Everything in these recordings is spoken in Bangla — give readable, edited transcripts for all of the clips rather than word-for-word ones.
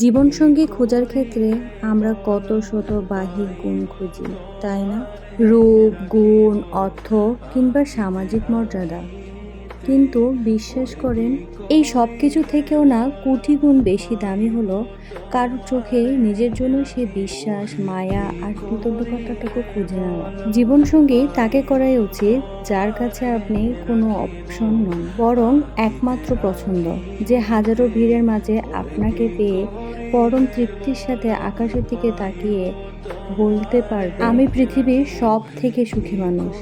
জীবনসঙ্গী খোঁজার ক্ষেত্রে আমরা কত শত বাহ্যিক গুণ খুঁজি, তাই না? রূপ, গুণ, অর্থ কিংবা সামাজিক মর্যাদা। কিন্তু বিশ্বাস করেন, এই সব কিছু থেকেও না কোটি গুণ বেশি দামি হলো কারোর চোখে নিজের জন্য সে বিশ্বাস, মায়া আর কৃতজ্ঞতাটুকু খুঁজে নেওয়া। জীবনসঙ্গী তাকে করাই উচিত যার কাছে আপনি কোনো অপশন নন, বরং একমাত্র পছন্দ, যে হাজারো ভিড়ের মাঝে আপনাকে পেয়ে পরম তৃপ্তির সাথে আকাশের দিকে তাকিয়ে বলতে পারবে, আমি পৃথিবীর সব থেকে সুখী মানুষ।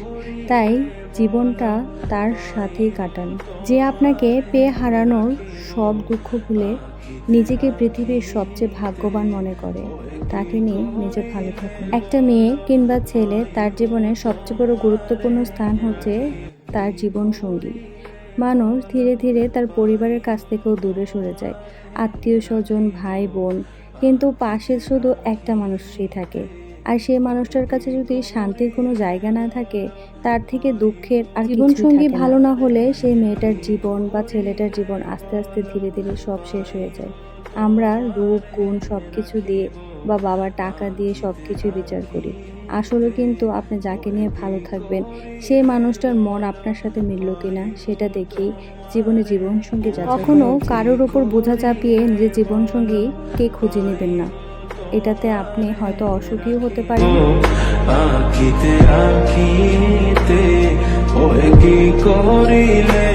তাই জীবনটা তার সাথেই কাটান, যে আপনাকে পেয়ে হারানোর সব দুঃখ ভুলে নিজেকে পৃথিবীর সবচেয়ে ভাগ্যবান মনে করে। তাকে নিয়ে নিজে ভালো থাকুন। একটা মেয়ে কিংবা ছেলে, তার জীবনে সবচেয়ে বড় গুরুত্বপূর্ণ স্থান হচ্ছে তার জীবন সঙ্গী। মানুষ ধীরে ধীরে তার পরিবারের কাছ থেকেও দূরে সরে যায়, আত্মীয় স্বজন, ভাই বোন, কিন্তু পাশে শুধু একটা মানুষই থাকে। আর সেই মানুষটার কাছে যদি শান্তির কোনো জায়গা না থাকে, তার থেকে দুঃখের আর জীবনসঙ্গী ভালো না হলে সেই মেয়েটার জীবন বা ছেলেটার জীবন আস্তে আস্তে ধীরে ধীরে সব শেষ হয়ে যায়। আমরা রূপ, গুণ সব কিছু দিয়ে বা বাবার টাকা দিয়ে সব কিছুই বিচার করি। আসলে কিন্তু আপনি যাকে নিয়ে ভালো থাকবেন, সেই মানুষটার মন আপনার সাথে মিলল কিনা সেটা দেখেই জীবনে জীবনসঙ্গী যাচাই করা উচিত। কখনো কারোর ওপর বোঝা চাপিয়ে নিজের জীবনসঙ্গী কে খুঁজে নেবেন না। এটাতে আপনি হয়তো অসুখীও হতে পারেন। আঁখিতে আঁখিতে ওই কি করিলে